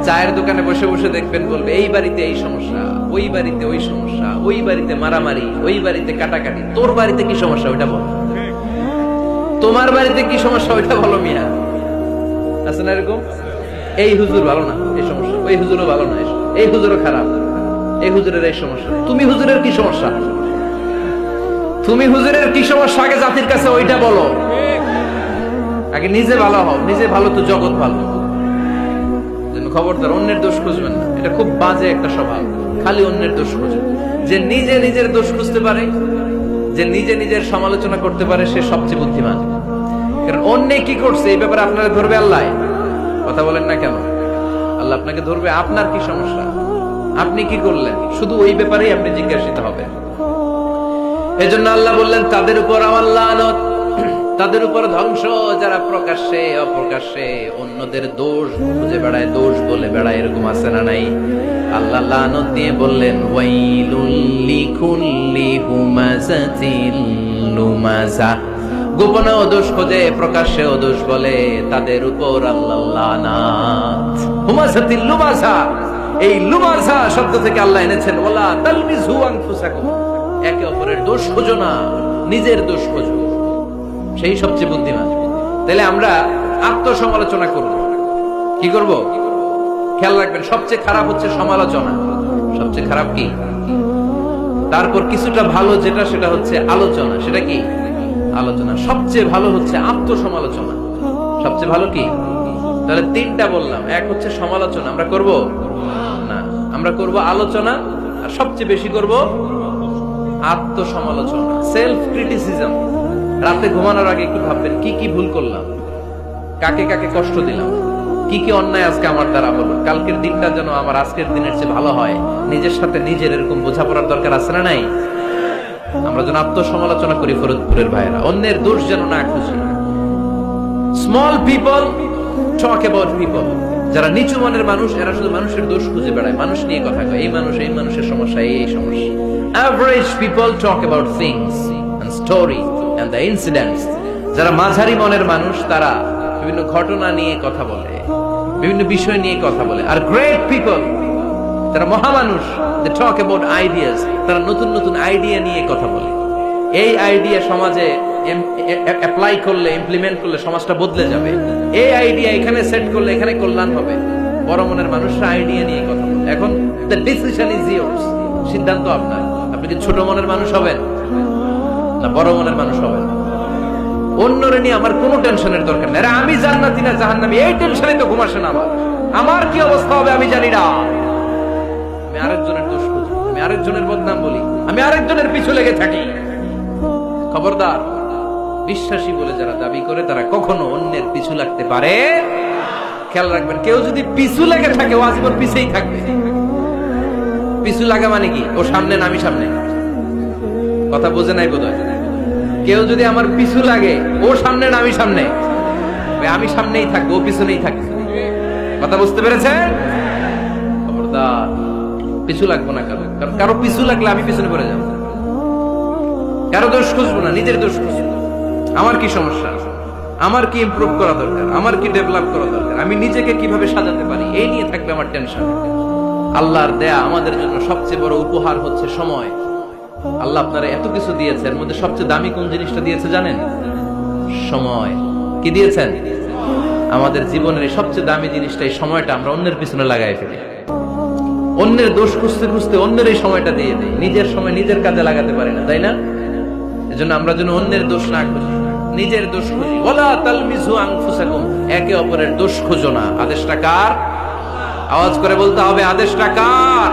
চায়ের দোকানে বসে বসে দেখবেন বলবে এই বাড়িতে এই সমস্যা, ওই বাড়িতে ওই সমস্যা, ওই বাড়িতে মারামারি, ওই বাড়িতে কাটাকাটি। তোর বাড়িতে কি সমস্যা ওইটা বল, তোমার বাড়িতে কি সমস্যা ওইটা বলো মিয়া। আছে না এরকম? এই হুজুর ভালো না, এই সমস্যা, ওই হুজুরও ভালো না, এই হুজুরও খারাপ, এই হুজুরের এই সমস্যা। তুমি হুজুরের কি সমস্যা, তুমি হুজুরের কি সমস্যা আগে জাতির কাছে ওইটা বলো। আগে নিজে ভালো হও, নিজে ভালো তো জগৎ ভালো। খবরদার অন্যের দোষ খুঁজবেন না, এটা খুব বাজে একটা স্বভাব। খালি অন্যের দোষ খুঁজবেন। যে নিজে নিজের দোষ খুঁজতে পারে, যে নিজে নিজের সমালোচনা করতে পারে, সে সবচেয়ে বুদ্ধিমান। কারণ অন্য কি করছে এই ব্যাপারে আপনারা ধরবে আল্লাহ। কথা বলেন না কেন? আল্লাহ আপনাকে ধরবে আপনার কি সমস্যা, আপনি কি করলেন, শুধু ওই ব্যাপারেই আপনি জিজ্ঞাসিত হবেন। এজন্য আল্লাহ বললেন তাদের উপর আমার লানত, তাদের উপর ধ্বংস যারা প্রকাশ্যে অপ্রকাশ্যে অন্যদের দোষ খুঁজে বেড়ায়, দোষ বলে বেড়ায়। এরকম আছে না নাই? আল্লাহ লানত দিয়ে বললেন ওয়াইলুল লিকুল্লি হুমাযাতিল লুমাযা। গোপনেও দোষ খোঁজে, প্রকাশ্যেও দোষ বলে, তাদের উপর আল্লাহ লানাত। হুমাযাতিল লুমাযা, এই লুমাযা শব্দ থেকে আল্লাহ এনেছেন ওয়ালা তালমিযু আনফুসাকুম। একে অপরের দোষ খোঁজো না, নিজের দোষ খোঁজো, সেই সবচেয়ে বুদ্ধিমান। তাহলে আমরা আত্মসমালোচনা করব। কি করব? খেয়াল রাখবেন, সবচেয়ে খারাপ হচ্ছে সমালোচনা। সবচেয়ে খারাপ কি? তারপর কিছুটা ভালো যেটা, সেটা হচ্ছে আলোচনা। সেটা কি? আলোচনা। সবচেয়ে ভালো হচ্ছে আত্মসমালোচনা। সবচেয়ে ভালো কি? তাহলে তিনটা বললাম। এক হচ্ছে সমালোচনা, আমরা করব না, আমরা করব আলোচনা, আর সবচেয়ে বেশি করব আত্মসমালোচনা, সেলফ ক্রিটিসিজম। রাতে ঘুমানোর আগে একটু ভাববেন কি কি ভুল করলাম, কাকে কাকে কষ্ট দিলাম, কি কি অন্যায় আজকে আমার দ্বারা হলো, কালকের দিনটা যেন আমার আজকের দিনের চেয়ে ভালো হয়। নিজের সাথে নিজের এরকম বোঝাপড়ার দরকার আছে না নাই? আমরা যেন আত্মসমালোচনা করি ফরিদপুরের ভাইয়েরা, অন্যের দোষ যেন না খুঁজি। Small people talk about people. যারা নিচু মনের মানুষ, এরা শুধু মানুষের দোষ খুঁজে বেড়ায়, মানুষ নিয়ে কথা কয়, এই মানুষ, এই মানুষের সমস্যা, এই সমস্যা। Average people talk about things and story and the incidents. যারা মাঝারি মনের মানুষ, তারা বিভিন্ন ঘটনা নিয়ে কথা বলে, বিভিন্ন বিষয় নিয়ে কথা বলে। আর গ্রেট পিপল, যারা মহামানুষ, দে টক অ্যাবাউট আইডিয়াস। তারা নতুন নতুন আইডিয়া নিয়ে কথা বলে। এই আইডিয়া সমাজে অ্যাপ্লাই করলে, ইমপ্লিমেন্ট করলে সমাজটা বদলে যাবে। এই আইডিয়া এখানে সেট করলে এখানে কল্যাণ হবে। বড় মনের মানুষরা আইডিয়া নিয়ে কথা বলে। এখন দ্য ডিসিশন ইজ ইয়ার্স, সিদ্ধান্ত আপনার। আপনি কি ছোট মনের মানুষ হবেন না বড় মনের মানুষ হবেন? অন্যরে নিয়ে আমার কোনো টেনশনের দরকার নেই। আমি জান্নাতি না জাহান্নামী, এই টেনশনে তো ঘুম আসে না আমার। আমার কি অবস্থা হবে আমি জানি না। আমি আরেকজনের দোষ খুঁজি, আমি আরেকজনের বদনাম বলি, আমি আরেকজনের পিছু লেগে থাকি। খবরদার, বিশ্বাসী বলে যারা দাবি করে তারা কখনো অন্যের পিছু লাগতে পারে। খেয়াল রাখবেন, কেউ যদি পিছু লেগে থাকে ও আজীবন পিছেই থাকবে। পিছু লাগা মানে কি? ও সামনে না আমি সামনে। কথা বোঝে নাই বোধহয়। কেউ যদি আমার পিছু লাগে, ও সামনে না আমি সামনে, আমি সামনেই থাকবো, ও পিছনেই থাকবে। কথা বুঝতে পেরেছেন? খবরদার, পিছু লাগবো না কারো। কারণ কারো পিছু লাগলে আমি পিছনে পড়ে যাবো। কারো দোষ খুঁজবো না, নিজের দোষ খুঁজবো। আমার কি সমস্যা, আমার কি ইমপ্রুভ করা দরকার, আমার কি ডেভেলপ করা দরকার, আমি নিজেকে কিভাবে সাজাতে পারি, এই নিয়ে থাকবে আমার টেনশন। আল্লাহর দেয়া আমাদের জন্য সবচেয়ে বড় উপহার হচ্ছে সময়। আল্লাহ আপনারা এত কিছু দিয়েছে, এর মধ্যে সবচেয়ে দামি কোন জিনিসটা দিয়েছে জানেন? সময়। কি দিয়েছেন? আমাদের জীবনের সবচেয়ে দামি জিনিসটা, এই সময়টা আমরা অন্যের পিছনে লাগাই ফেলি। অন্যের দোষ খুঁজতে খুঁজতে অন্যের এই সময়টা দিয়ে দিই, নিজের সময় নিজের কাজে লাগাতে পারি না, তাই না? এজন্য আমরা যেন অন্যের দোষ না খুঁজি, নিজের দোষ খুঁজি। ওয়ালা তালমিযু আনফুসাকুম, একে অপরের দোষ খুঁজো না। আদেশটা কার? আওয়াজ করে বলতে হবে, আদেশটা কার?